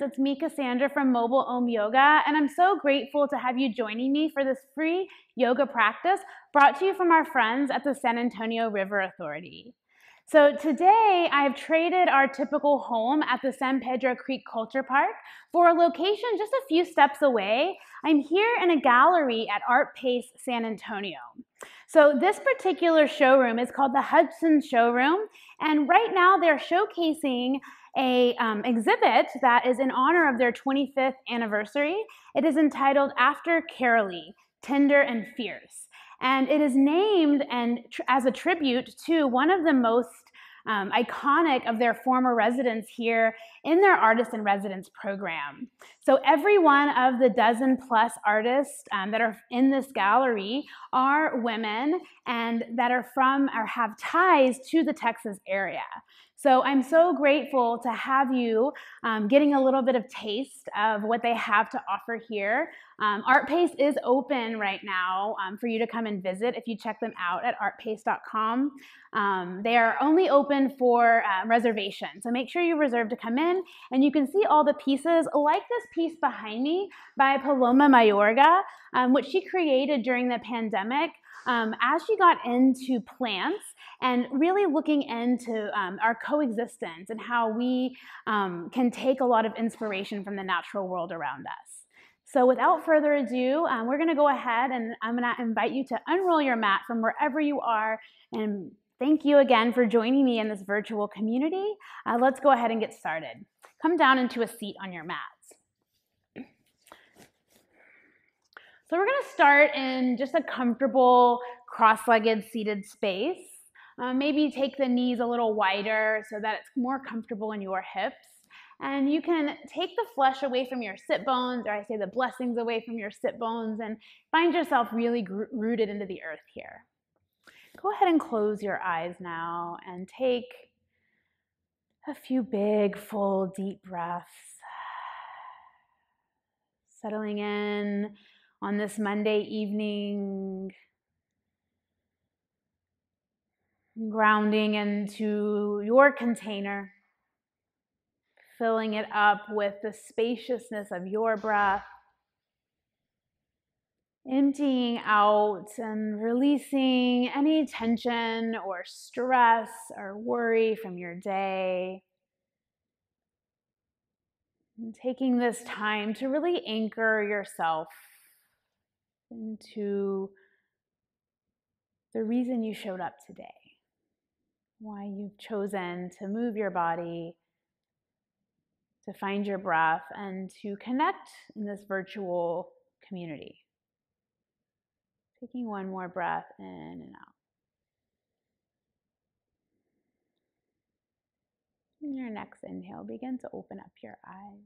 It's me, Cassandra from Mobile Om Yoga, and I'm so grateful to have you joining me for this free yoga practice brought to you from our friends at the San Antonio River Authority. So today I've traded our typical home at the San Pedro Creek Culture Park for a location just a few steps away. I'm here in a gallery at Artpace San Antonio. So this particular showroom is called the Hudson Showroom, and right now they're showcasing a exhibit that is in honor of their 25th anniversary. It is entitled After Carolee, Tender and Fierce. And it is named as a tribute to one of the most iconic of their former residents here in their Artist in Residence program. So every one of the dozen plus artists that are in this gallery are women and that are from or have ties to the Texas area. So I'm so grateful to have you getting a little bit of taste of what they have to offer here. Artpace is open right now for you to come and visit if you check them out at artpace.com. They are only open for reservation, so make sure you reserve to come in, and you can see all the pieces like this piece behind me by Paloma Mayorga, which she created during the pandemic as she got into plants and really looking into our coexistence and how we can take a lot of inspiration from the natural world around us. So without further ado, we're going to go ahead and I'm going to invite you to unroll your mat from wherever you are, and thank you again for joining me in this virtual community. Let's go ahead and get started. Come down into a seat on your mats. So we're going to start in just a comfortable cross-legged seated space. Maybe take the knees a little wider so that it's more comfortable in your hips. And you can take the flesh away from your sit bones, or I say the blessings away from your sit bones, and find yourself really rooted into the earth here. Go ahead and close your eyes now and take a few big, full, deep breaths. Settling in on this Monday evening, grounding into your container, filling it up with the spaciousness of your breath, emptying out and releasing any tension or stress or worry from your day. And taking this time to really anchor yourself into the reason you showed up today, why you've chosen to move your body, to find your breath, and to connect in this virtual community. Taking one more breath in and out. In your next inhale, begin to open up your eyes.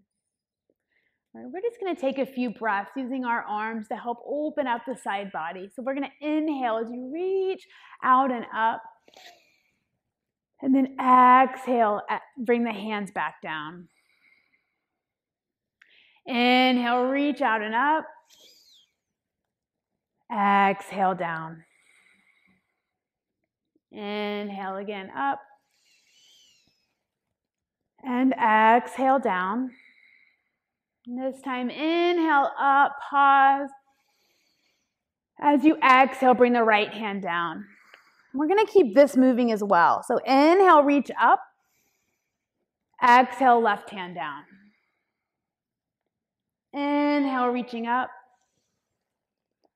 All right, we're just going to take a few breaths using our arms to help open up the side body. So we're going to inhale as you reach out and up. And then exhale, bring the hands back down. Inhale, reach out and up. Exhale, down. Inhale again, up. And exhale, down. And this time, inhale, up, pause. As you exhale, bring the right hand down. We're going to keep this moving as well. So inhale, reach up. Exhale, left hand down. Inhale, reaching up.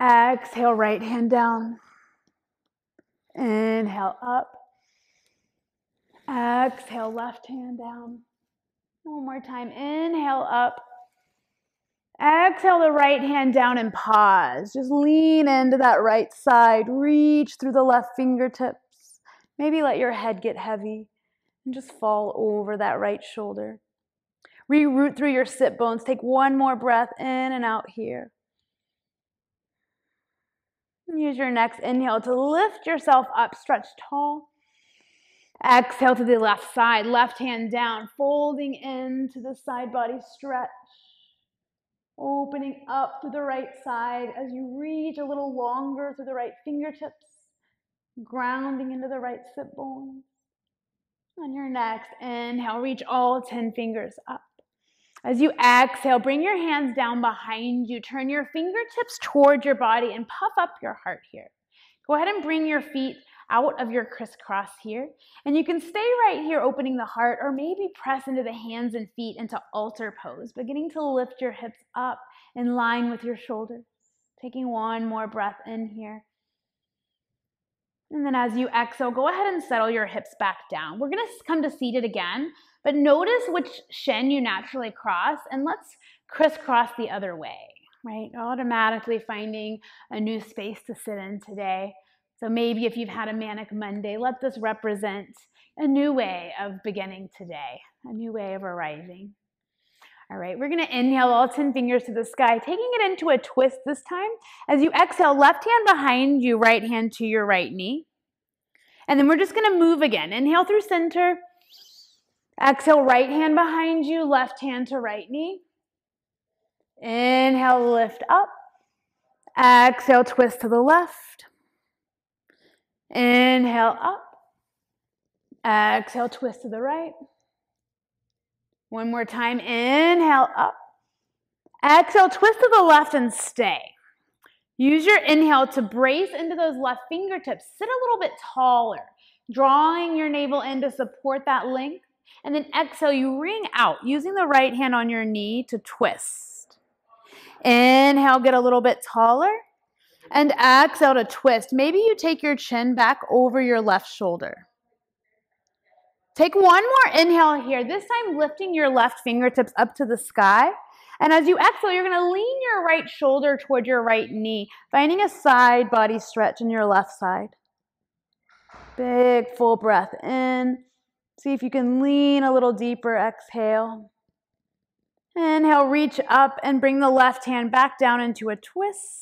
Exhale, right hand down. Inhale, up. Exhale, left hand down. One more time. Inhale, up. Exhale the right hand down and pause. Just lean into that right side. Reach through the left fingertips. Maybe let your head get heavy and just fall over that right shoulder. Reroot through your sit bones. Take one more breath in and out here. Use your next inhale to lift yourself up, stretch tall. Exhale to the left side, left hand down, folding into the side body stretch. Opening up to the right side as you reach a little longer through the right fingertips, grounding into the right sit bones. On your next inhale, reach all 10 fingers up. As you exhale, bring your hands down behind you. Turn your fingertips toward your body and puff up your heart here. Go ahead and bring your feet out of your crisscross here. And you can stay right here opening the heart, or maybe press into the hands and feet into altar pose, beginning to lift your hips up in line with your shoulders. Taking one more breath in here. And then as you exhale, go ahead and settle your hips back down. We're going to come to seated again, but notice which shin you naturally cross, and let's crisscross the other way, right? Automatically finding a new space to sit in today. So maybe if you've had a manic Monday, let this represent a new way of beginning today, a new way of arising. All right, we're going to inhale all 10 fingers to the sky, taking it into a twist this time. As you exhale, left hand behind you, right hand to your right knee. And then we're just going to move again. Inhale through center. Exhale, right hand behind you, left hand to right knee. Inhale, lift up. Exhale, twist to the left. Inhale, up. Exhale, twist to the right. One more time. Inhale, up. Exhale, twist to the left and stay. Use your inhale to brace into those left fingertips. Sit a little bit taller, drawing your navel in to support that length. And then exhale, you ring out, using the right hand on your knee to twist. Inhale, get a little bit taller. And exhale to twist. Maybe you take your chin back over your left shoulder. Take one more inhale here, this time lifting your left fingertips up to the sky. And as you exhale, you're going to lean your right shoulder toward your right knee, finding a side body stretch in your left side. Big full breath in. See if you can lean a little deeper. Exhale. Inhale, reach up and bring the left hand back down into a twist.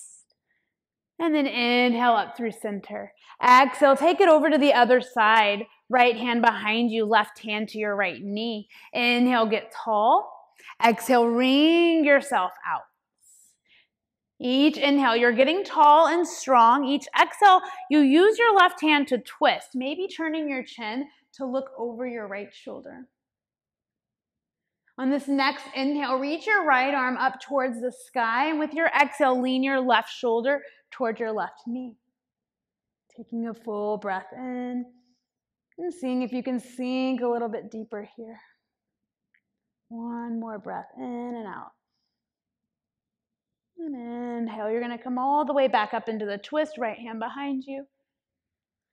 And then inhale up through center. Exhale, take it over to the other side. Right hand behind you, left hand to your right knee. Inhale, get tall. Exhale, ring yourself out. Each inhale, you're getting tall and strong. Each exhale, you use your left hand to twist, maybe turning your chin to look over your right shoulder. On this next inhale, reach your right arm up towards the sky, and with your exhale, lean your left shoulder towards your left knee. Taking a full breath in. And seeing if you can sink a little bit deeper here. One more breath in and out. And inhale, you're going to come all the way back up into the twist, right hand behind you.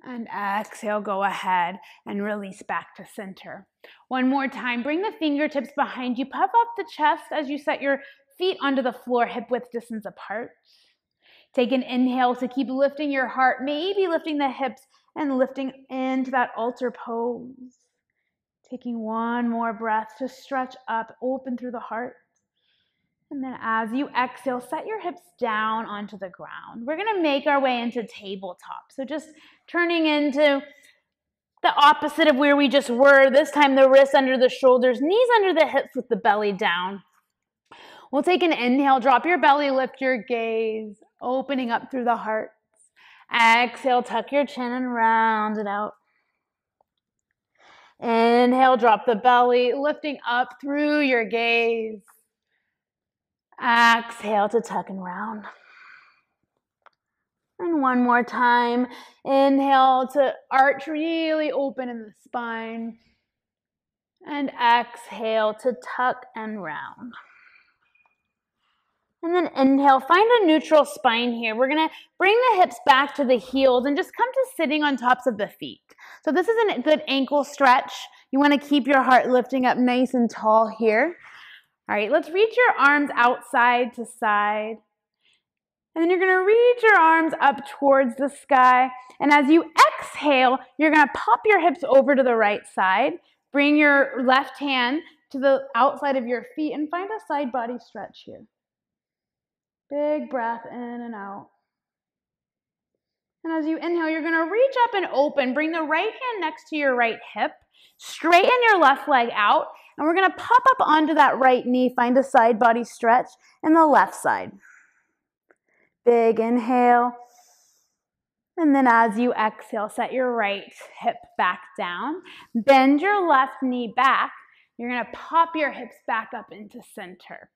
And exhale, go ahead and release back to center. One more time, bring the fingertips behind you. Puff up the chest as you set your feet onto the floor, hip width distance apart. Take an inhale to keep lifting your heart, maybe lifting the hips and lifting into that altar pose. Taking one more breath to stretch up, open through the heart. And then as you exhale, set your hips down onto the ground. We're going to make our way into tabletop. So just turning into the opposite of where we just were. This time the wrists under the shoulders, knees under the hips with the belly down. We'll take an inhale, drop your belly, lift your gaze, opening up through the heart. Exhale, tuck your chin and round it out. Inhale, drop the belly, lifting up through your gaze. Exhale to tuck and round. And one more time. Inhale to arch really open in the spine. And exhale to tuck and round. And then inhale, find a neutral spine here. We're going to bring the hips back to the heels and just come to sitting on tops of the feet. So this is a good ankle stretch. You want to keep your heart lifting up nice and tall here. All right, let's reach your arms outside to side. And then you're going to reach your arms up towards the sky. And as you exhale, you're going to pop your hips over to the right side. Bring your left hand to the outside of your feet and find a side body stretch here. Big breath in and out. And as you inhale, you're going to reach up and open. Bring the right hand next to your right hip. Straighten your left leg out. And we're going to pop up onto that right knee. Find a side body stretch in the left side. Big inhale. And then as you exhale, set your right hip back down. Bend your left knee back. You're gonna pop your hips back up into center.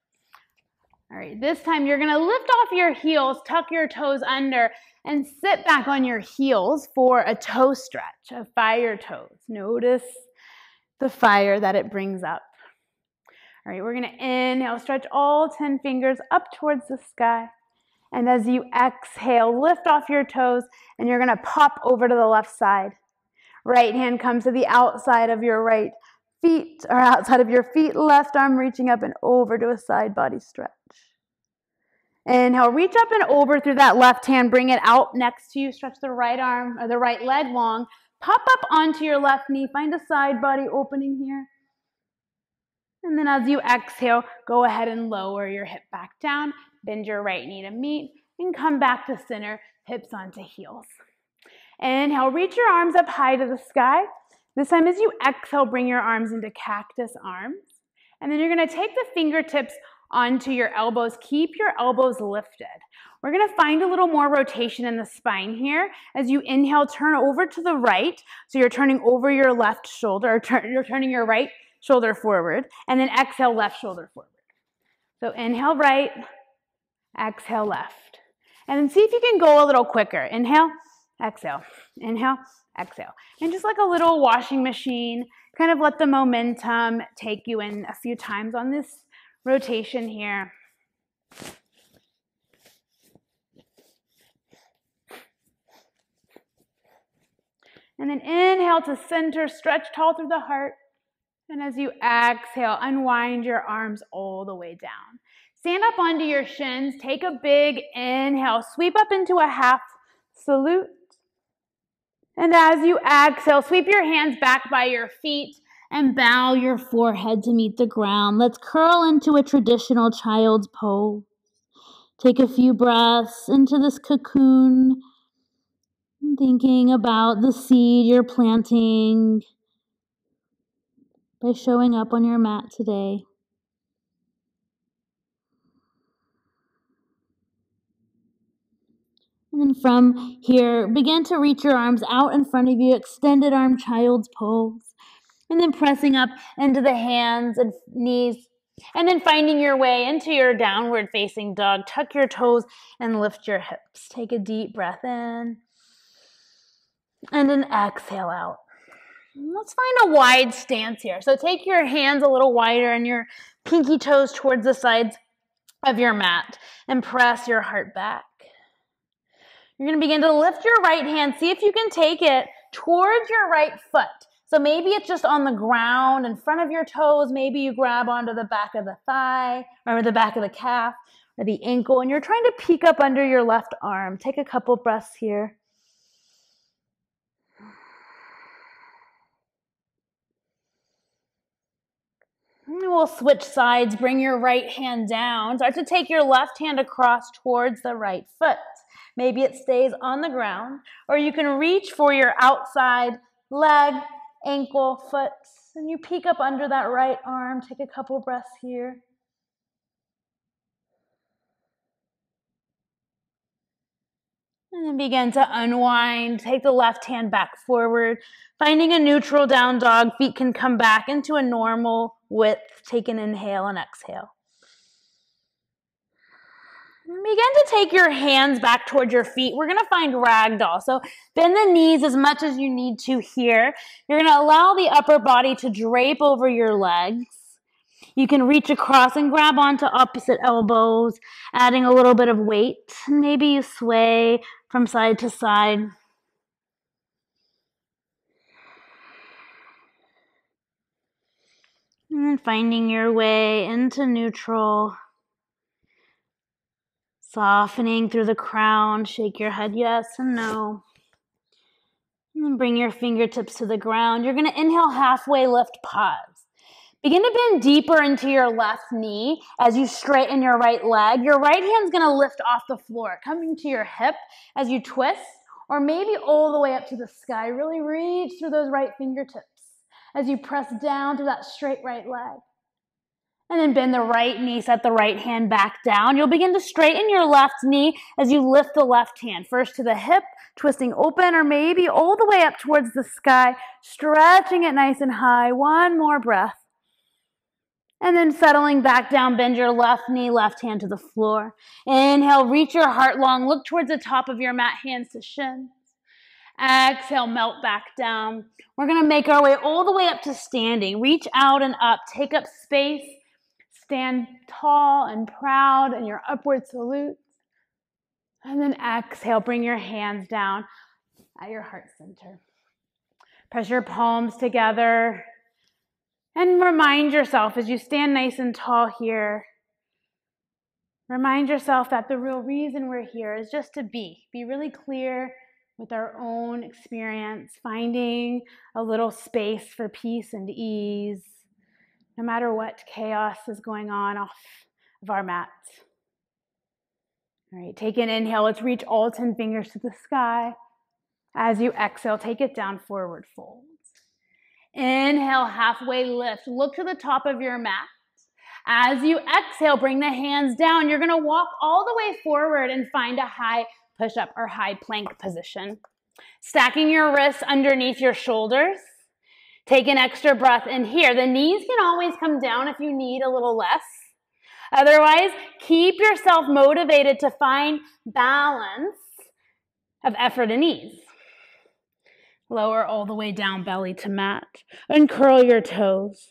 All right, this time you're gonna lift off your heels, tuck your toes under, and sit back on your heels for a toe stretch, a fire toes. Notice the fire that it brings up. All right, we're gonna inhale, stretch all 10 fingers up towards the sky. And as you exhale, lift off your toes, and you're gonna pop over to the left side. Right hand comes to the outside of your right feet, or outside of your feet, left arm reaching up and over to a side body stretch. Inhale, reach up and over through that left hand, bring it out next to you, stretch the right arm or the right leg long, pop up onto your left knee, find a side body opening here. And then as you exhale, go ahead and lower your hip back down, bend your right knee to meet, and come back to center, hips onto heels. Inhale, reach your arms up high to the sky. This time as you exhale, bring your arms into cactus arms. And then you're gonna take the fingertips onto your elbows. Keep your elbows lifted. We're gonna find a little more rotation in the spine here. As you inhale, turn over to the right. So you're turning over your left shoulder, or you're turning your right shoulder forward, and then exhale, left shoulder forward. So inhale right, exhale left. And then see if you can go a little quicker. Inhale, exhale, inhale, exhale. And just like a little washing machine, kind of let the momentum take you in a few times on this rotation here. And then inhale to center, stretch tall through the heart. And as you exhale, unwind your arms all the way down. Stand up onto your shins, take a big inhale, sweep up into a half salute. And as you exhale, sweep your hands back by your feet and bow your forehead to meet the ground. Let's curl into a traditional child's pose. Take a few breaths into this cocoon, thinking about the seed you're planting by showing up on your mat today. And then from here, begin to reach your arms out in front of you, extended arm child's pose. And then pressing up into the hands and knees. And then finding your way into your downward facing dog. Tuck your toes and lift your hips. Take a deep breath in. And then exhale out. Let's find a wide stance here. So take your hands a little wider and your pinky toes towards the sides of your mat. And press your heart back. You're going to begin to lift your right hand. See if you can take it towards your right foot. So maybe it's just on the ground in front of your toes. Maybe you grab onto the back of the thigh or the back of the calf or the ankle, and you're trying to peek up under your left arm. Take a couple breaths here. And we'll switch sides. Bring your right hand down. Start to take your left hand across towards the right foot. Maybe it stays on the ground, or you can reach for your outside leg, ankle, foot, and you peek up under that right arm. Take a couple breaths here. And then begin to unwind. Take the left hand back forward. Finding a neutral down dog, feet can come back into a normal width. Take an inhale and exhale. Begin to take your hands back towards your feet. We're going to find Ragdoll. So bend the knees as much as you need to here. You're going to allow the upper body to drape over your legs. You can reach across and grab onto opposite elbows, adding a little bit of weight. Maybe you sway from side to side. And then finding your way into neutral. Softening through the crown, shake your head yes and no. And then bring your fingertips to the ground. You're going to inhale, halfway lift, pause. Begin to bend deeper into your left knee as you straighten your right leg. Your right hand's going to lift off the floor, coming to your hip as you twist, or maybe all the way up to the sky. Really reach through those right fingertips as you press down to that straight right leg. And then bend the right knee, set the right hand back down. You'll begin to straighten your left knee as you lift the left hand. First to the hip, twisting open, or maybe all the way up towards the sky, stretching it nice and high. One more breath. And then settling back down, bend your left knee, left hand to the floor. Inhale, reach your heart long. Look towards the top of your mat, hands to shins. Exhale, melt back down. We're going to make our way all the way up to standing. Reach out and up. Take up space. Stand tall and proud in your upward salute. And then exhale, bring your hands down at your heart center. Press your palms together. And remind yourself as you stand nice and tall here, remind yourself that the real reason we're here is just to be really clear with our own experience, finding a little space for peace and ease, no matter what chaos is going on off of our mats. All right, take an inhale. Let's reach all 10 fingers to the sky. As you exhale, take it down, forward fold. Inhale, halfway lift. Look to the top of your mat. As you exhale, bring the hands down. You're going to walk all the way forward and find a high push-up or high plank position. Stacking your wrists underneath your shoulders. Take an extra breath in here. The knees can always come down if you need a little less. Otherwise, keep yourself motivated to find balance of effort and ease. Lower all the way down, belly to mat. Uncurl your toes.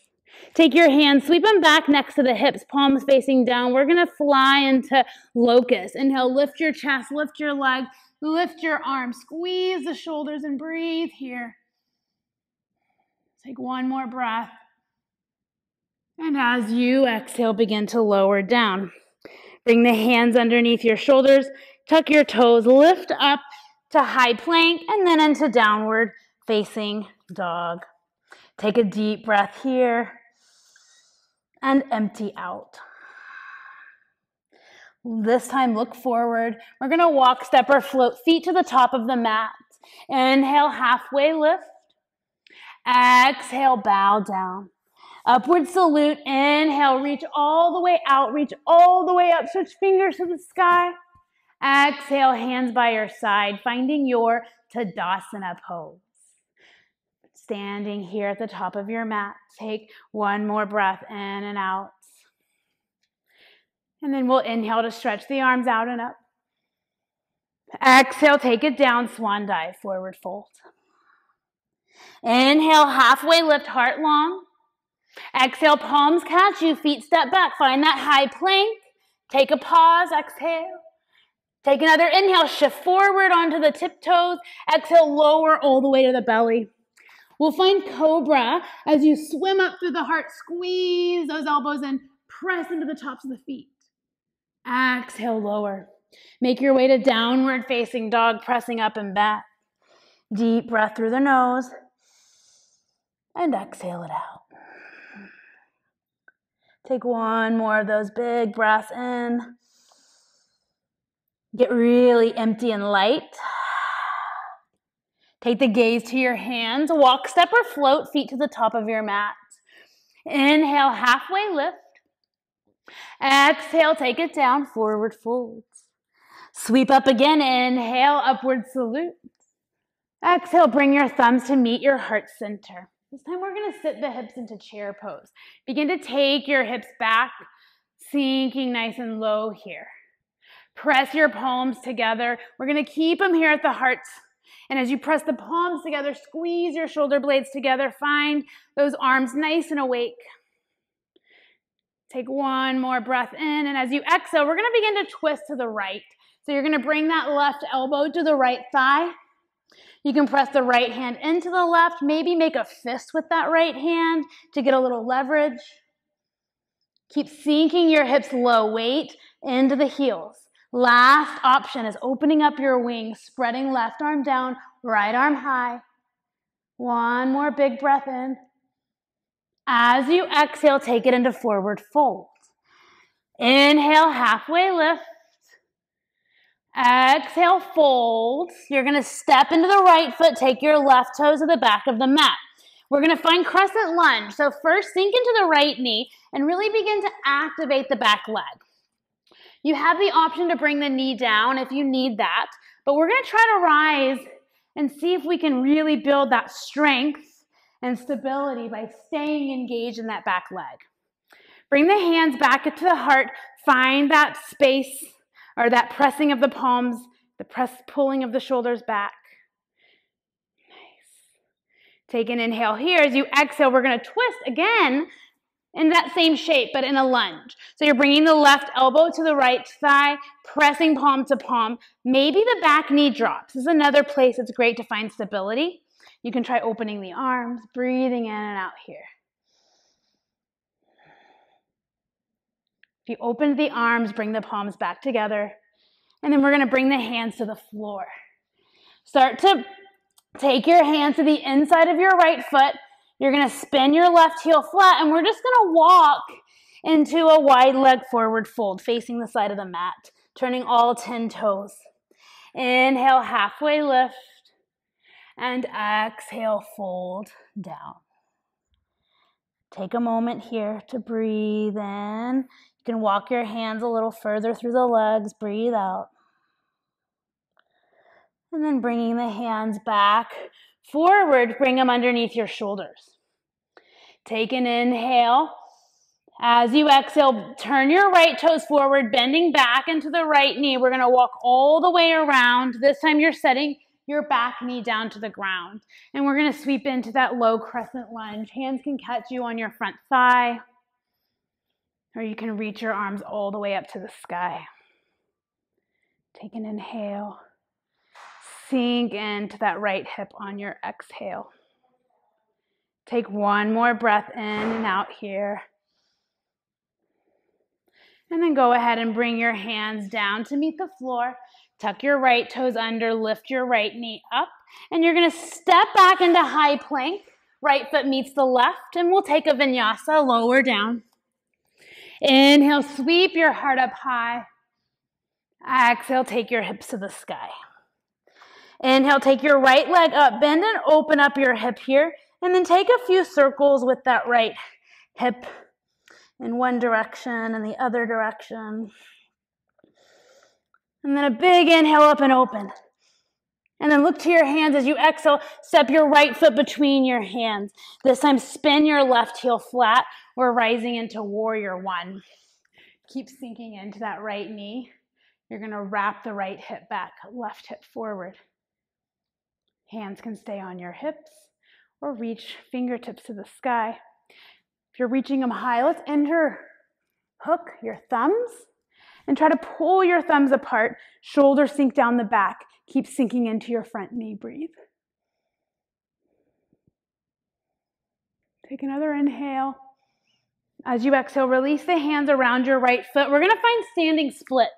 Take your hands, sweep them back next to the hips, palms facing down. We're going to fly into locust. Inhale, lift your chest, lift your legs, lift your arms. Squeeze the shoulders and breathe here. Take one more breath. And as you exhale, begin to lower down. Bring the hands underneath your shoulders, tuck your toes, lift up to high plank, and then into downward facing dog. Take a deep breath here and empty out. This time, look forward. We're going to walk, step, or float feet to the top of the mat. Inhale, halfway lift. Exhale, bow down. Upward salute. Inhale, reach all the way out, reach all the way up. Switch fingers to the sky. Exhale, hands by your side, finding your Tadasana pose. Standing here at the top of your mat. Take one more breath in and out. And then we'll inhale to stretch the arms out and up. Exhale, take it down, swan dive, forward fold. Inhale, halfway lift, heart long. Exhale, palms catch you, feet step back. Find that high plank. Take a pause, exhale. Take another inhale, shift forward onto the tiptoes. Exhale, lower all the way to the belly. We'll find Cobra as you swim up through the heart. Squeeze those elbows and press into the tops of the feet. Exhale, lower. Make your way to downward facing dog, pressing up and back. Deep breath through the nose. And exhale it out. Take one more of those big breaths in. Get really empty and light. Take the gaze to your hands. Walk, step, or float feet to the top of your mat. Inhale, halfway lift. Exhale, take it down, forward folds. Sweep up again. Inhale, upward salute. Exhale, bring your thumbs to meet your heart center. This time we're going to sit the hips into chair pose. Begin to take your hips back, sinking nice and low here. Press your palms together. We're going to keep them here at the heart. And as you press the palms together, squeeze your shoulder blades together. Find those arms nice and awake. Take one more breath in. And as you exhale, we're going to begin to twist to the right. So you're going to bring that left elbow to the right thigh. You can press the right hand into the left. Maybe make a fist with that right hand to get a little leverage. Keep sinking your hips low. Weight into the heels. Last option is opening up your wings, spreading left arm down, right arm high. One more big breath in. As you exhale, take it into forward fold. Inhale, halfway lift. Exhale, fold. You're going to step into the right foot, take your left toes to the back of the mat. We're going to find Crescent Lunge. So first, sink into the right knee and really begin to activate the back leg. You have the option to bring the knee down if you need that, but we're going to try to rise and see if we can really build that strength and stability by staying engaged in that back leg. Bring the hands back to the heart. Find that space or that pressing of the palms, the pulling of the shoulders back. Nice. Take an inhale here. As you exhale, we're going to twist again in that same shape, but in a lunge. So you're bringing the left elbow to the right thigh, pressing palm to palm. Maybe the back knee drops. This is another place that's great to find stability. You can try opening the arms, breathing in and out here. If you open the arms, bring the palms back together. And then we're going to bring the hands to the floor. Start to take your hands to the inside of your right foot. You're going to spin your left heel flat, and we're just going to walk into a wide leg forward fold, facing the side of the mat, turning all 10 toes. Inhale, halfway lift, and exhale, fold down. Take a moment here to breathe in. You can walk your hands a little further through the legs, breathe out. And then bringing the hands back forward, bring them underneath your shoulders. Take an inhale. As you exhale, turn your right toes forward, bending back into the right knee. We're going to walk all the way around. This time you're setting your back knee down to the ground. And we're going to sweep into that low crescent lunge. Hands can catch you on your front thigh, or you can reach your arms all the way up to the sky. Take an inhale. Sink into that right hip on your exhale. Take one more breath in and out here. And then go ahead and bring your hands down to meet the floor. Tuck your right toes under, lift your right knee up. And you're going to step back into high plank. Right foot meets the left, and we'll take a vinyasa, lower down. Inhale, sweep your heart up high. Exhale, take your hips to the sky. Inhale, take your right leg up, bend and open up your hip here, and then take a few circles with that right hip in one direction and the other direction. And then a big inhale up and open. And then look to your hands as you exhale, step your right foot between your hands. This time, spin your left heel flat. We're rising into warrior one. Keep sinking into that right knee. You're going to wrap the right hip back, left hip forward. Hands can stay on your hips or reach fingertips to the sky. If you're reaching them high, let's hook your thumbs and try to pull your thumbs apart. Shoulders sink down the back. Keep sinking into your front knee. Breathe. Take another inhale. As you exhale, release the hands around your right foot. We're going to find standing splits.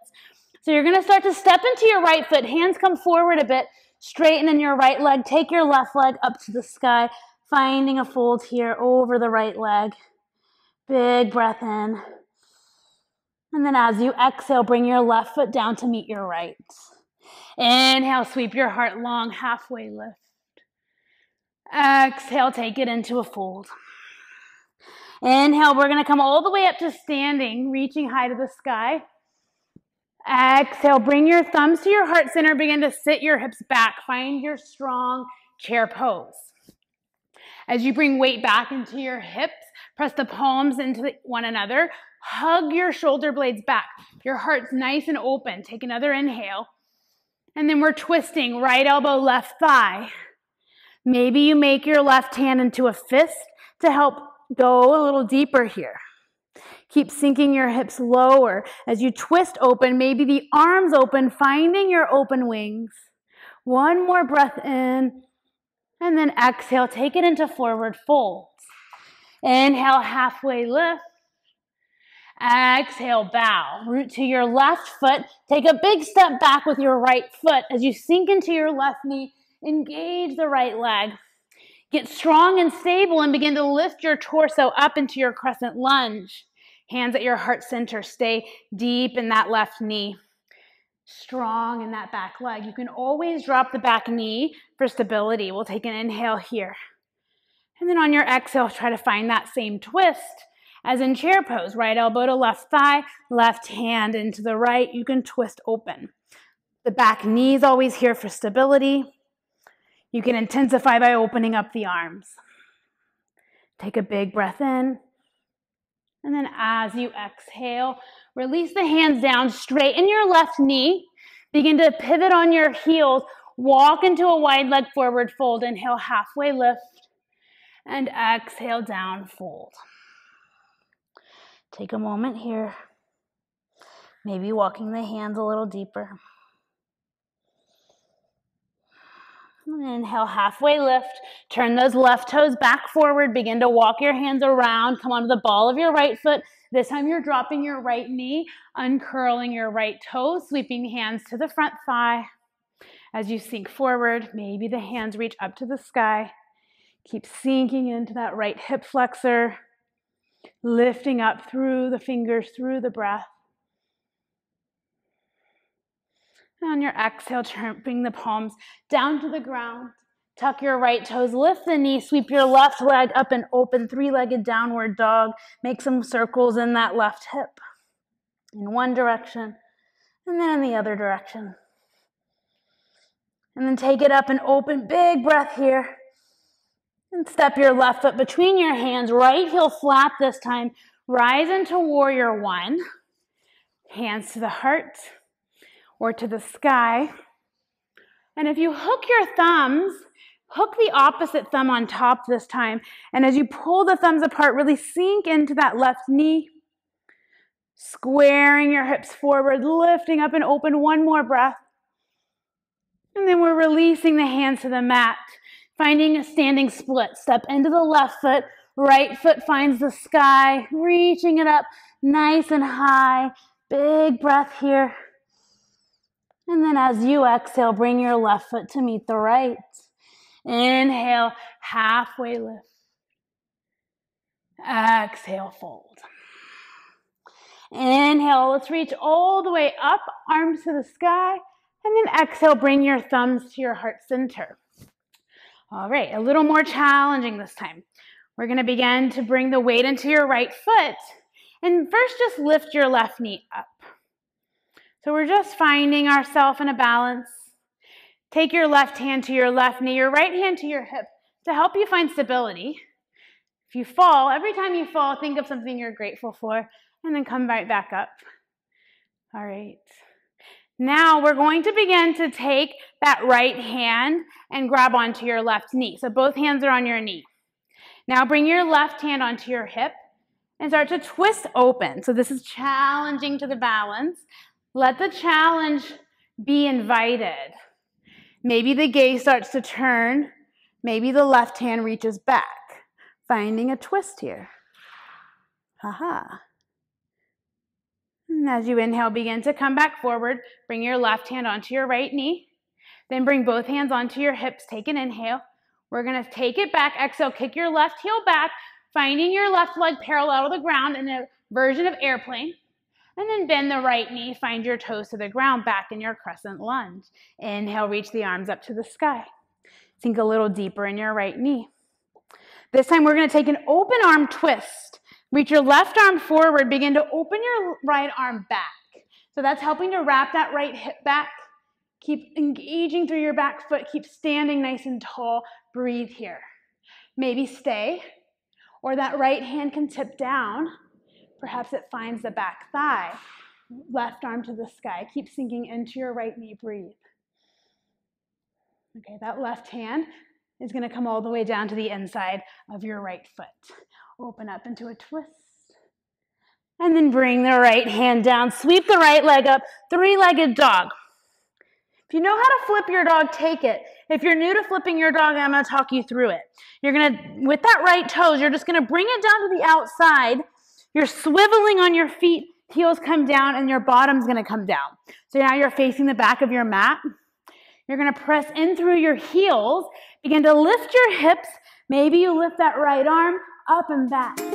So you're going to start to step into your right foot. Hands come forward a bit. Straighten in your right leg. Take your left leg up to the sky. Finding a fold here over the right leg. Big breath in. And then as you exhale, bring your left foot down to meet your right. Inhale, sweep your heart long, halfway lift. Exhale, take it into a fold. Inhale, we're going to come all the way up to standing, reaching high to the sky. Exhale, bring your thumbs to your heart center, begin to sit your hips back. Find your strong chair pose. As you bring weight back into your hips, press the palms into one another. Hug your shoulder blades back. Your heart's nice and open. Take another inhale. And then we're twisting right elbow, left thigh. Maybe you make your left hand into a fist to help go a little deeper here. Keep sinking your hips lower. As you twist open, maybe the arms open, finding your open wings. One more breath in. And then exhale, take it into forward folds. Inhale, halfway lift. Exhale, bow. Root to your left foot. Take a big step back with your right foot. As you sink into your left knee, engage the right leg. Get strong and stable and begin to lift your torso up into your crescent lunge. Hands at your heart center. Stay deep in that left knee. Strong in that back leg. You can always drop the back knee for stability. We'll take an inhale here. And then on your exhale, try to find that same twist as in chair pose. Right elbow to left thigh, left hand into the right. You can twist open. The back knee is always here for stability. You can intensify by opening up the arms. Take a big breath in. And then as you exhale, release the hands down, straighten your left knee. Begin to pivot on your heels. Walk into a wide leg forward fold. Inhale, halfway lift. And exhale, down fold. Take a moment here. Maybe walking the hands a little deeper. And inhale, halfway lift. Turn those left toes back forward. Begin to walk your hands around. Come onto the ball of your right foot. This time you're dropping your right knee, uncurling your right toes, sweeping hands to the front thigh. As you sink forward, maybe the hands reach up to the sky. Keep sinking into that right hip flexor, lifting up through the fingers, through the breath. And on your exhale, bring the palms down to the ground. Tuck your right toes, lift the knee, sweep your left leg up and open, three-legged downward dog. Make some circles in that left hip in one direction and then in the other direction. And then take it up and open, big breath here. And step your left foot between your hands, right heel flat this time. Rise into warrior one. Hands to the heart or to the sky. And if you hook your thumbs, hook the opposite thumb on top this time. And as you pull the thumbs apart, really sink into that left knee. Squaring your hips forward, lifting up and open, one more breath. And then we're releasing the hands to the mat. Finding a standing split. Step into the left foot. Right foot finds the sky. Reaching it up nice and high. Big breath here. And then as you exhale, bring your left foot to meet the right. Inhale, halfway lift. Exhale, fold. Inhale, let's reach all the way up, arms to the sky. And then exhale, bring your thumbs to your heart center. All right, a little more challenging this time. We're going to begin to bring the weight into your right foot. And first, just lift your left knee up. So we're just finding ourselves in a balance. Take your left hand to your left knee, your right hand to your hip to help you find stability. If you fall, every time you fall, think of something you're grateful for and then come right back up. All right. Now we're going to begin to take that right hand and grab onto your left knee. So both hands are on your knee. Now bring your left hand onto your hip and start to twist open. So this is challenging to the balance. Let the challenge be invited. Maybe the gaze starts to turn. Maybe the left hand reaches back. Finding a twist here. Aha. And as you inhale, begin to come back forward. Bring your left hand onto your right knee. Then bring both hands onto your hips. Take an inhale. We're going to take it back. Exhale, kick your left heel back, finding your left leg parallel to the ground in a version of airplane. And then bend the right knee. Find your toes to the ground, back in your crescent lunge. Inhale, reach the arms up to the sky. Sink a little deeper in your right knee. This time we're going to take an open arm twist. Reach your left arm forward. Begin to open your right arm back. So that's helping to wrap that right hip back. Keep engaging through your back foot. Keep standing nice and tall. Breathe here. Maybe stay, or that right hand can tip down. Perhaps it finds the back thigh. Left arm to the sky. Keep sinking into your right knee. Breathe. Okay, that left hand is going to come all the way down to the inside of your right foot. Open up into a twist. And then bring the right hand down. Sweep the right leg up. Three-legged dog. If you know how to flip your dog, take it. If you're new to flipping your dog, I'm going to talk you through it. You're going to, with that right toes, you're just going to bring it down to the outside. You're swiveling on your feet. Heels come down and your bottom's going to come down. So now you're facing the back of your mat. You're going to press in through your heels. Begin to lift your hips. Maybe you lift that right arm up and back. And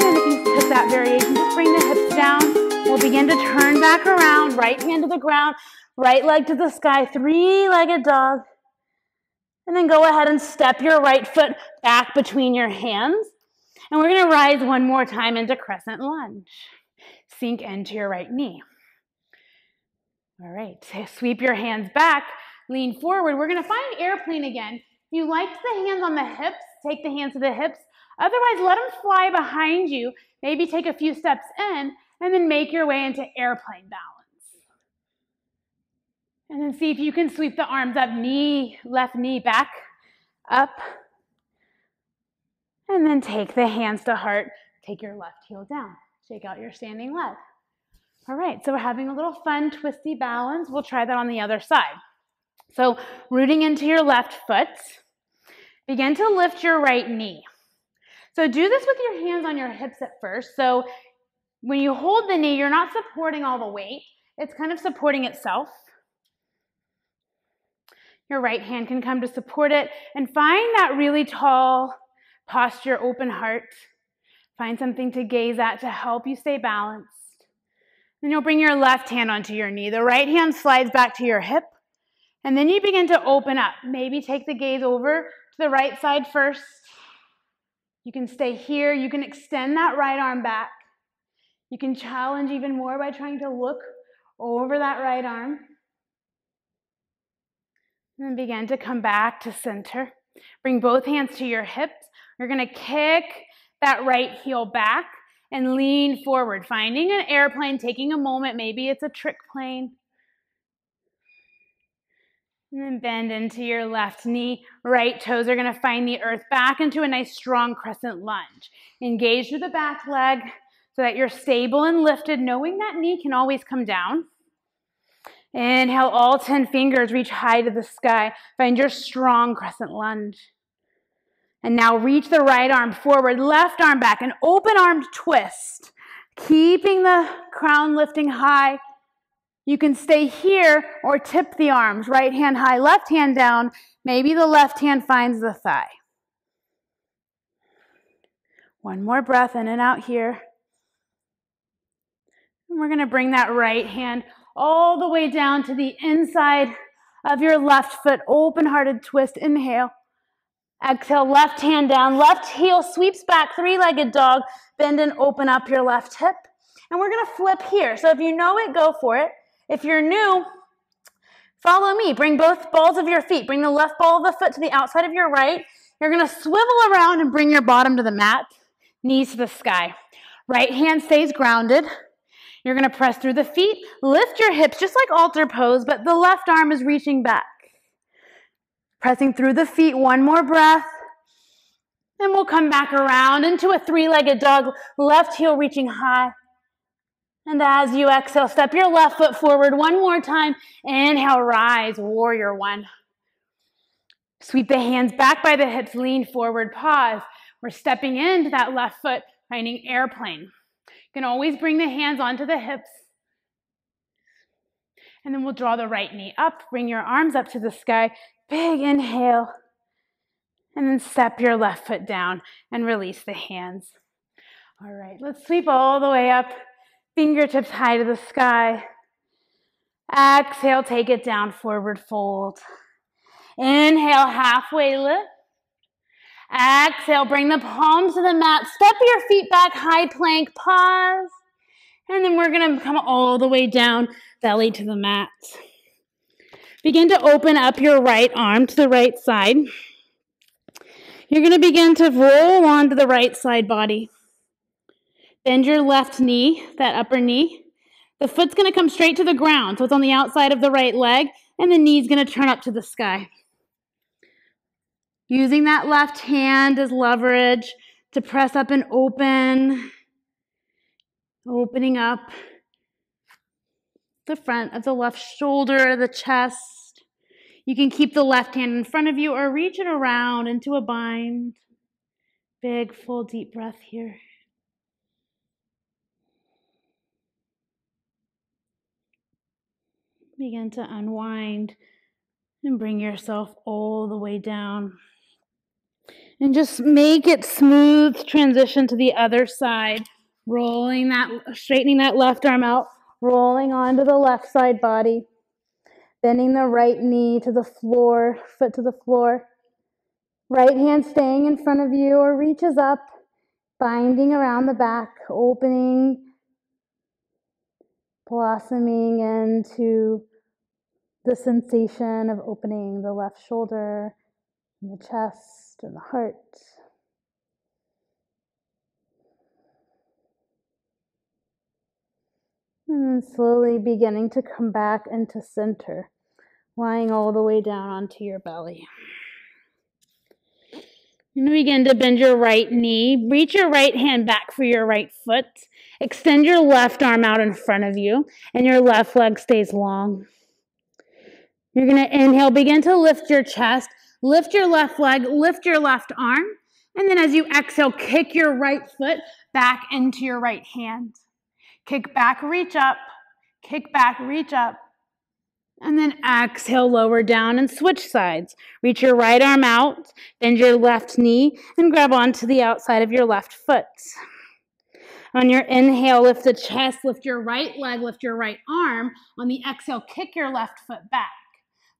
then if you pick that variation, just bring the hips down. We'll begin to turn back around. Right hand to the ground. Right leg to the sky. Three-legged dog. And then go ahead and step your right foot back between your hands. And we're going to rise one more time into Crescent Lunge. Sink into your right knee. All right, sweep your hands back, lean forward. We're going to find airplane again. If you liked the hands on the hips, take the hands to the hips. Otherwise, let them fly behind you. Maybe take a few steps in, and then make your way into airplane balance. And then see if you can sweep the arms up, left knee back, up. And then take the hands to heart. Take your left heel down. Shake out your standing leg. All right, so we're having a little fun twisty balance. We'll try that on the other side. So rooting into your left foot, begin to lift your right knee. So do this with your hands on your hips at first. So when you hold the knee, you're not supporting all the weight. It's kind of supporting itself. Your right hand can come to support it, and find that really tall posture, open heart. Find something to gaze at to help you stay balanced. Then you'll bring your left hand onto your knee. The right hand slides back to your hip. And then you begin to open up. Maybe take the gaze over to the right side first. You can stay here. You can extend that right arm back. You can challenge even more by trying to look over that right arm. And then begin to come back to center. Bring both hands to your hips. You're going to kick that right heel back and lean forward, finding an airplane, taking a moment. Maybe it's a trick plane. And then bend into your left knee. Right toes are going to find the earth back into a nice strong crescent lunge. Engage through the back leg so that you're stable and lifted, knowing that knee can always come down. Inhale, all 10 fingers reach high to the sky. Find your strong crescent lunge. And now reach the right arm forward, left arm back, an open armed twist. Keeping the crown lifting high. You can stay here or tip the arms. Right hand high, left hand down. Maybe the left hand finds the thigh. One more breath in and out here. And we're going to bring that right hand all the way down to the inside of your left foot. Open-hearted twist. Inhale. Exhale, left hand down. Left heel sweeps back, three-legged dog. Bend and open up your left hip. And we're going to flip here. So if you know it, go for it. If you're new, follow me. Bring both balls of your feet. Bring the left ball of the foot to the outside of your right. You're going to swivel around and bring your bottom to the mat, knees to the sky. Right hand stays grounded. You're going to press through the feet. Lift your hips just like altar pose, but the left arm is reaching back. Pressing through the feet. One more breath. And we'll come back around into a three-legged dog. Left heel reaching high. And as you exhale, step your left foot forward one more time. Inhale, rise, warrior one. Sweep the hands back by the hips, lean forward, pause. We're stepping into that left foot, finding airplane. You can always bring the hands onto the hips. And then we'll draw the right knee up, bring your arms up to the sky. Big inhale. And then step your left foot down and release the hands. All right, let's sweep all the way up. Fingertips high to the sky. Exhale, take it down, forward fold. Inhale, halfway lift. Exhale, bring the palms to the mat. Step your feet back, high plank, pause. And then we're going to come all the way down, belly to the mat. Begin to open up your right arm to the right side. You're going to begin to roll onto the right side body. Bend your left knee, that upper knee. The foot's going to come straight to the ground, so it's on the outside of the right leg, and the knee's going to turn up to the sky. Using that left hand as leverage to press up and open. Opening up the front of the left shoulder, the chest. You can keep the left hand in front of you or reach it around into a bind. Big, full, deep breath here. Begin to unwind and bring yourself all the way down. And just make it smooth transition to the other side. Straightening that left arm out, rolling onto the left side body. Bending the right knee to the floor, foot to the floor. Right hand staying in front of you or reaches up, binding around the back, opening, blossoming into the sensation of opening the left shoulder, and the chest and the heart. And then slowly beginning to come back into center, lying all the way down onto your belly. And begin to bend your right knee. Reach your right hand back for your right foot. Extend your left arm out in front of you, and your left leg stays long. You're going to inhale, begin to lift your chest, lift your left leg, lift your left arm, and then as you exhale, kick your right foot back into your right hand. Kick back, reach up, kick back, reach up. And then exhale, lower down and switch sides. Reach your right arm out, bend your left knee, and grab onto the outside of your left foot. On your inhale, lift the chest, lift your right leg, lift your right arm. On the exhale, kick your left foot back.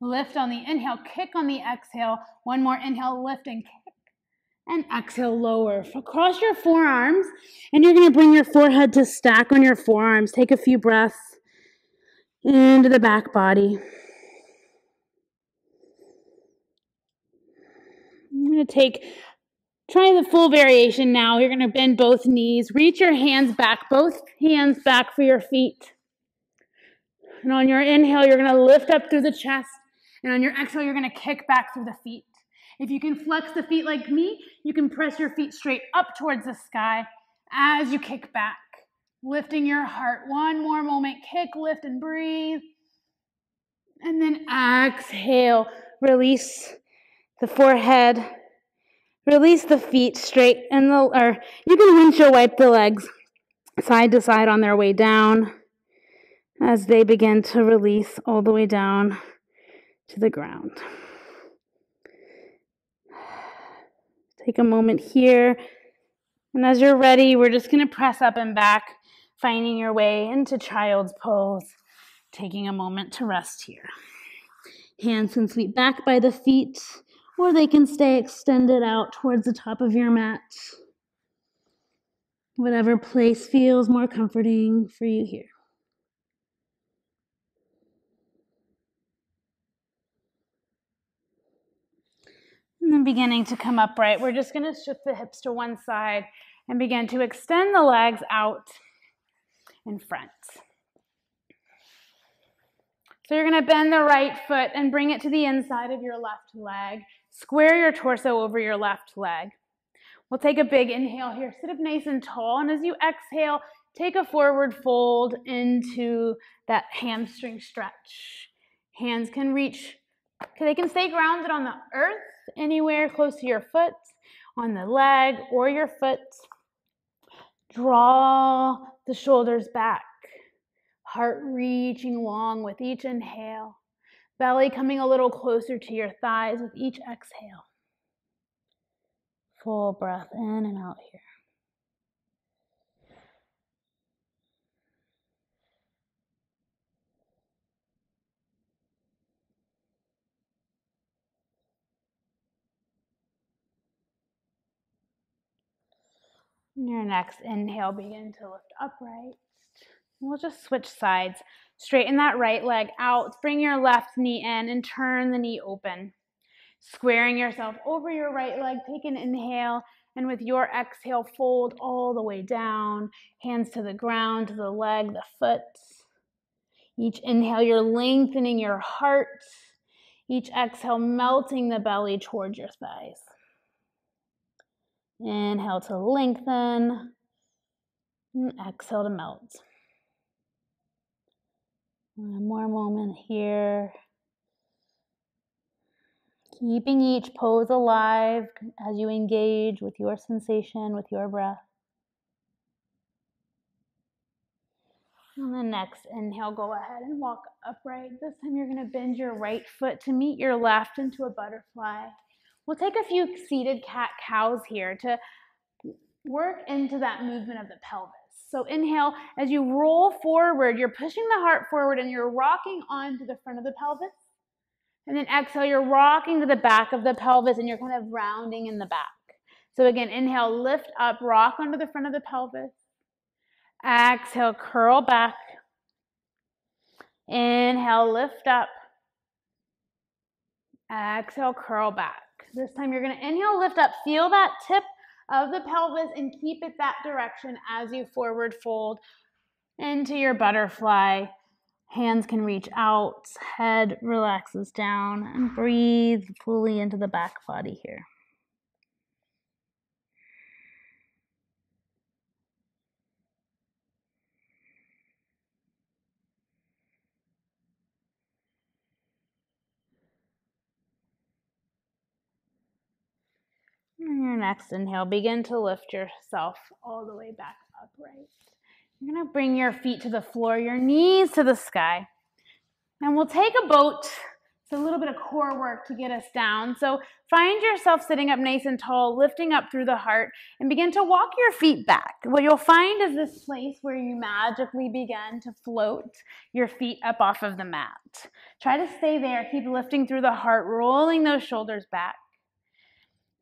Lift on the inhale, kick on the exhale. One more inhale, lift and kick. And exhale, lower. Cross your forearms, and you're going to bring your forehead to stack on your forearms. Take a few breaths into the back body. I'm going to try the full variation now. You're going to bend both knees. Reach your hands back, both hands back for your feet. And on your inhale, you're going to lift up through the chest. And on your exhale, you're going to kick back through the feet. If you can flex the feet like me, you can press your feet straight up towards the sky as you kick back. Lifting your heart. One more moment. Kick, lift, and breathe. And then exhale. Release the forehead. Release the feet straight. Or you can windshield wipe the legs side to side on their way down as they begin to release all the way down to the ground. Take a moment here. And as you're ready, we're just going to press up and back, finding your way into child's pose, taking a moment to rest here. Hands can sweep back by the feet, or they can stay extended out towards the top of your mat. Whatever place feels more comforting for you here. And then beginning to come upright, we're just going to shift the hips to one side and begin to extend the legs out in front. So you're going to bend the right foot and bring it to the inside of your left leg. Square your torso over your left leg. We'll take a big inhale here. Sit up nice and tall. And as you exhale, take a forward fold into that hamstring stretch. Hands can reach, they can stay grounded on the earth, anywhere close to your foot, on the leg or your foot. Draw the shoulders back. Heart reaching long with each inhale. Belly coming a little closer to your thighs with each exhale. Full breath in and out here. On your next inhale, begin to lift upright. We'll just switch sides. Straighten that right leg out. Bring your left knee in and turn the knee open. Squaring yourself over your right leg. Take an inhale. And with your exhale, fold all the way down. Hands to the ground, to the leg, the foot. Each inhale, you're lengthening your heart. Each exhale, melting the belly towards your thighs. Inhale to lengthen. And exhale to melt. One more moment here. Keeping each pose alive as you engage with your sensation, with your breath. On the next inhale, go ahead and walk upright. This time you're going to bend your right foot to meet your left into a butterfly. We'll take a few seated cat-cows here to work into that movement of the pelvis. So inhale, as you roll forward, you're pushing the heart forward and you're rocking onto the front of the pelvis. And then exhale, you're rocking to the back of the pelvis and you're kind of rounding in the back. So again, inhale, lift up, rock onto the front of the pelvis. Exhale, curl back. Inhale, lift up. Exhale, curl back. This time you're gonna inhale, lift up, feel that tip of the pelvis and keep it that direction as you forward fold into your butterfly. Hands can reach out, head relaxes down, and breathe fully into the back body here. And your next inhale, begin to lift yourself all the way back upright. You're gonna bring your feet to the floor, your knees to the sky. And we'll take a boat. It's a little bit of core work to get us down. So find yourself sitting up nice and tall, lifting up through the heart, and begin to walk your feet back. What you'll find is this place where you magically begin to float your feet up off of the mat. Try to stay there. Keep lifting through the heart, rolling those shoulders back.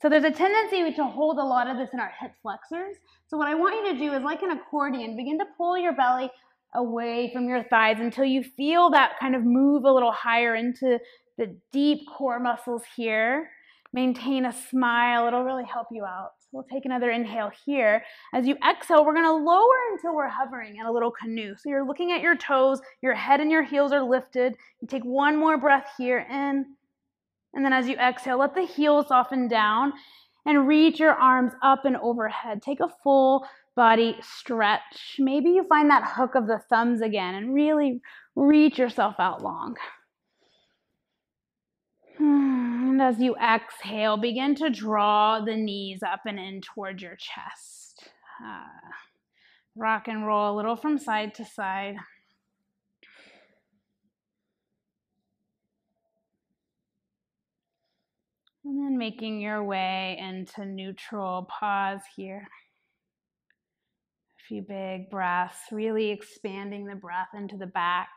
So there's a tendency to hold a lot of this in our hip flexors. So what I want you to do is, like an accordion, begin to pull your belly away from your thighs until you feel that kind of move a little higher into the deep core muscles here. Maintain a smile. It'll really help you out. So we'll take another inhale here. As you exhale, we're going to lower until we're hovering in a little canoe. So you're looking at your toes, your head and your heels are lifted. You take one more breath here in. And then as you exhale, let the heels soften down and reach your arms up and overhead. Take a full body stretch. Maybe you find that hook of the thumbs again and really reach yourself out long. And as you exhale, begin to draw the knees up and in towards your chest. Rock and roll a little from side to side. And then making your way into neutral. Pause here. A few big breaths, really expanding the breath into the back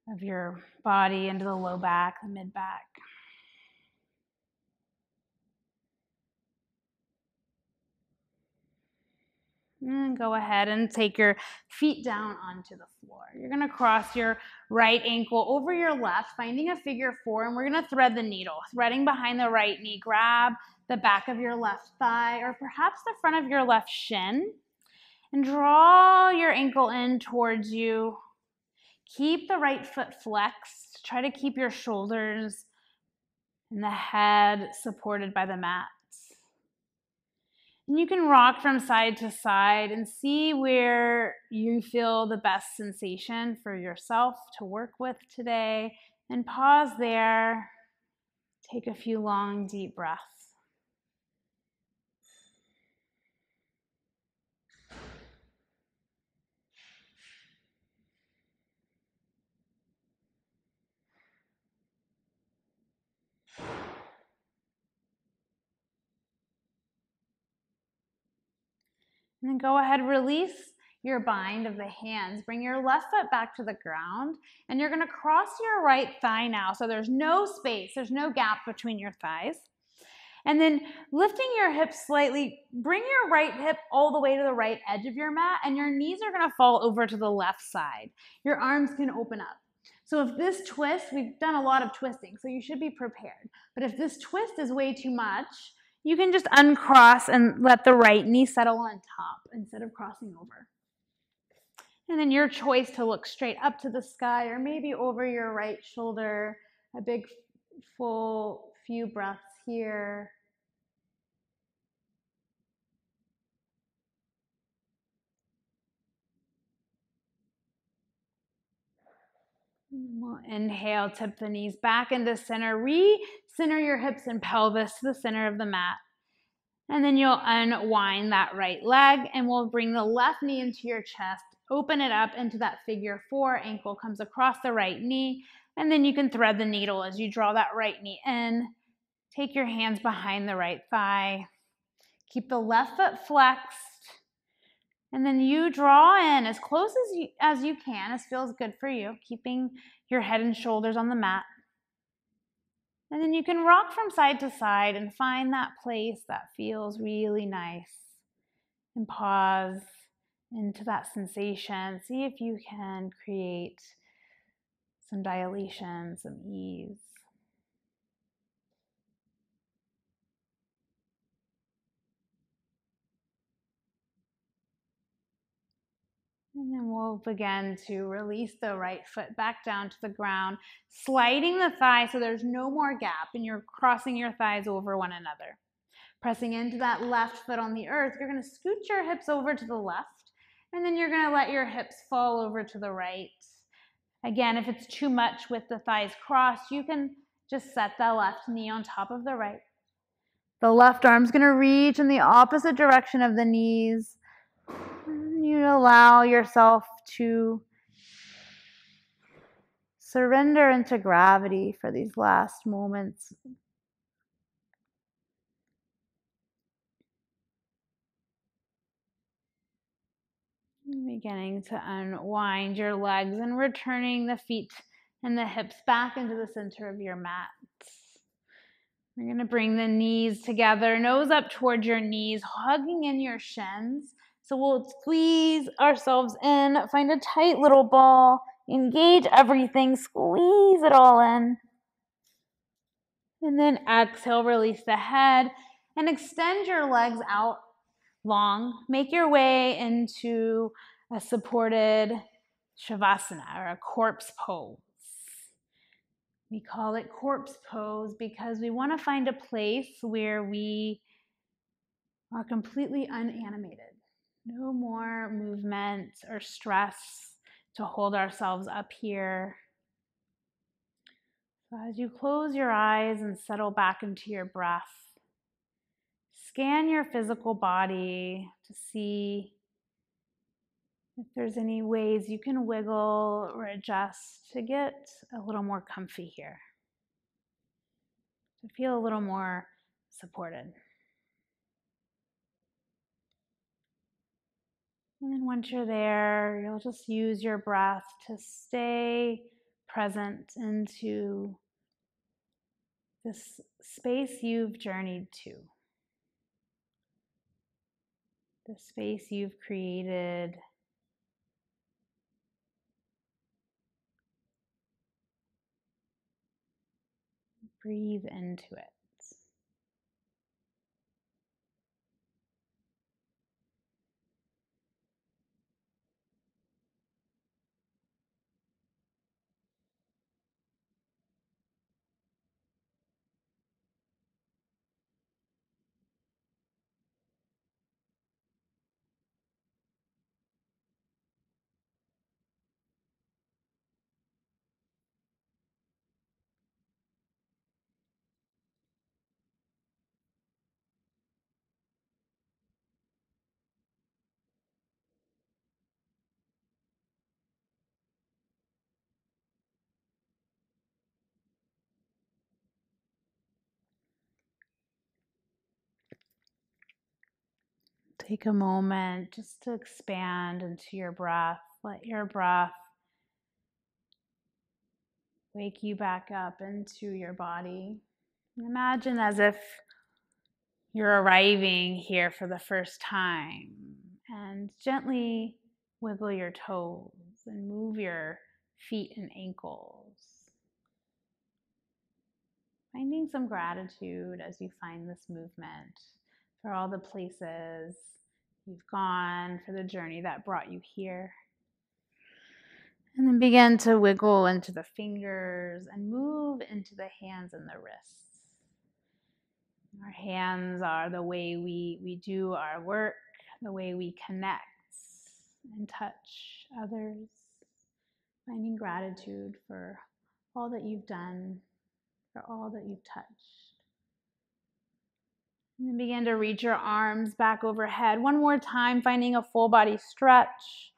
of your body, into the low back, the mid back. And go ahead and take your feet down onto the floor. You're going to cross your right ankle over your left, finding a figure four, and we're going to thread the needle. Threading behind the right knee, grab the back of your left thigh or perhaps the front of your left shin, and draw your ankle in towards you. Keep the right foot flexed. Try to keep your shoulders and the head supported by the mat. And you can rock from side to side and see where you feel the best sensation for yourself to work with today. And pause there. Take a few long, deep breaths. And then go ahead, release your bind of the hands. Bring your left foot back to the ground, and you're going to cross your right thigh now. So there's no space, there's no gap between your thighs. And then lifting your hips slightly, bring your right hip all the way to the right edge of your mat, and your knees are going to fall over to the left side. Your arms can open up. So if this twist, we've done a lot of twisting, so you should be prepared. But if this twist is way too much, you can just uncross and let the right knee settle on top instead of crossing over. And then your choice to look straight up to the sky or maybe over your right shoulder. A big, full few breaths here. We'll inhale, tip the knees back into center. Re-center your hips and pelvis to the center of the mat. And then you'll unwind that right leg and we'll bring the left knee into your chest. Open it up into that figure four. Ankle comes across the right knee. And then you can thread the needle as you draw that right knee in. Take your hands behind the right thigh. Keep the left foot flexed. And then you draw in as close as you can, as feels good for you, keeping your head and shoulders on the mat. And then you can rock from side to side and find that place that feels really nice. And pause into that sensation. See if you can create some dilation, some ease. And then we'll begin to release the right foot back down to the ground, sliding the thigh so there's no more gap and you're crossing your thighs over one another. Pressing into that left foot on the earth, you're going to scoot your hips over to the left, and then you're going to let your hips fall over to the right. Again, if it's too much with the thighs crossed, you can just set the left knee on top of the right. The left arm's going to reach in the opposite direction of the knees. You allow yourself to surrender into gravity for these last moments. Beginning to unwind your legs and returning the feet and the hips back into the center of your mat. We're going to bring the knees together, nose up towards your knees, hugging in your shins. So we'll squeeze ourselves in, find a tight little ball, engage everything, squeeze it all in. And then exhale, release the head, and extend your legs out long. Make your way into a supported Savasana, or a corpse pose. We call it corpse pose because we want to find a place where we are completely unanimated. No more movement or stress to hold ourselves up here. So as you close your eyes and settle back into your breath, scan your physical body to see if there's any ways you can wiggle or adjust to get a little more comfy here, to feel a little more supported. And then once you're there, you'll just use your breath to stay present into this space you've journeyed to, the space you've created. Breathe into it. Take a moment just to expand into your breath. Let your breath wake you back up into your body. Imagine as if you're arriving here for the first time, and gently wiggle your toes and move your feet and ankles. Finding some gratitude as you find this movement for all the places you've gone, for the journey that brought you here. And then begin to wiggle into the fingers and move into the hands and the wrists. Our hands are the way we do our work, the way we connect and touch others. Finding gratitude for all that you've done, for all that you've touched. And then begin to reach your arms back overhead. One more time, finding a full body stretch.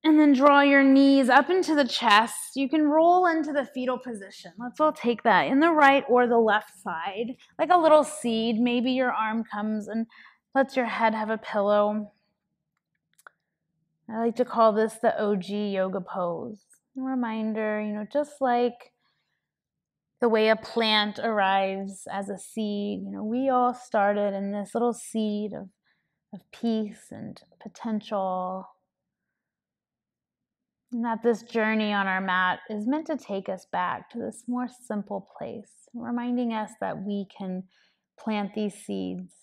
And then draw your knees up into the chest. You can roll into the fetal position. Let's all take that in the right or the left side, like a little seed. Maybe your arm comes and lets your head have a pillow. I like to call this the OG yoga pose. A reminder, just like the way a plant arrives as a seed, we all started in this little seed of peace and potential. And that this journey on our mat is meant to take us back to this more simple place, reminding us that we can plant these seeds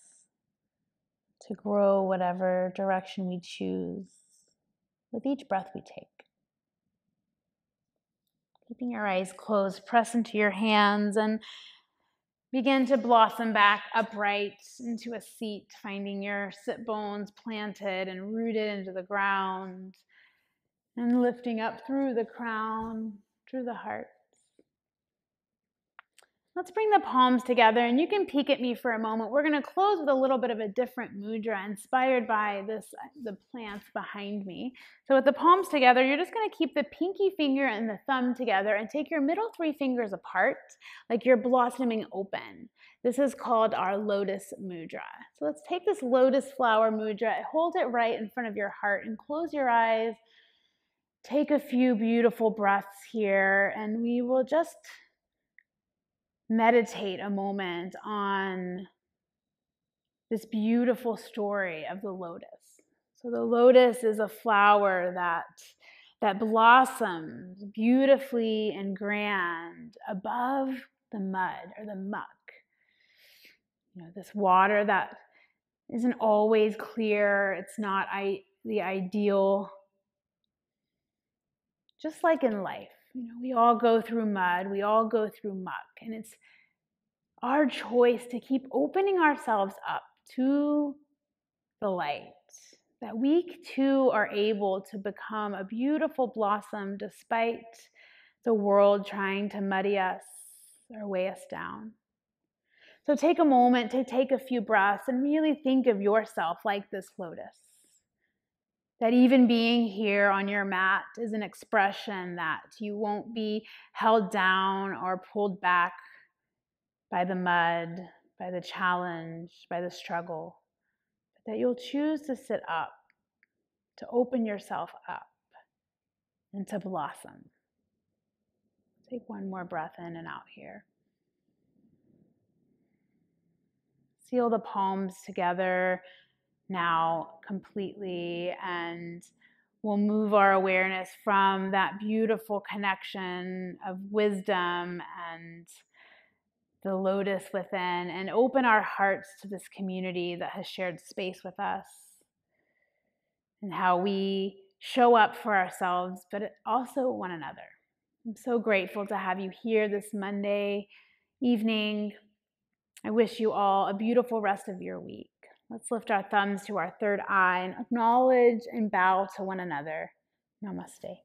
to grow whatever direction we choose with each breath we take. Keeping your eyes closed, press into your hands and begin to blossom back upright into a seat, finding your sit bones planted and rooted into the ground, and lifting up through the crown, through the heart. Let's bring the palms together, and you can peek at me for a moment. We're going to close with a little bit of a different mudra inspired by the plants behind me. So with the palms together, you're just going to keep the pinky finger and the thumb together and take your middle three fingers apart like you're blossoming open. This is called our Lotus Mudra. So let's take this lotus flower mudra, hold it right in front of your heart and close your eyes. Take a few beautiful breaths here, and we will just meditate a moment on this beautiful story of the lotus. So the lotus is a flower that blossoms beautifully and grand above the mud or the muck. This water that isn't always clear. It's not the ideal. Just like in life, we all go through mud, we all go through muck, and it's our choice to keep opening ourselves up to the light, that we too are able to become a beautiful blossom despite the world trying to muddy us or weigh us down. So take a moment to take a few breaths and really think of yourself like this lotus. That even being here on your mat is an expression that you won't be held down or pulled back by the mud, by the challenge, by the struggle. But that you'll choose to sit up, to open yourself up, and to blossom. Take one more breath in and out here. Seal the palms together now completely, and we'll move our awareness from that beautiful connection of wisdom and the lotus within and open our hearts to this community that has shared space with us and how we show up for ourselves, but also one another. I'm so grateful to have you here this Monday evening. I wish you all a beautiful rest of your week. Let's lift our thumbs to our third eye and acknowledge and bow to one another. Namaste.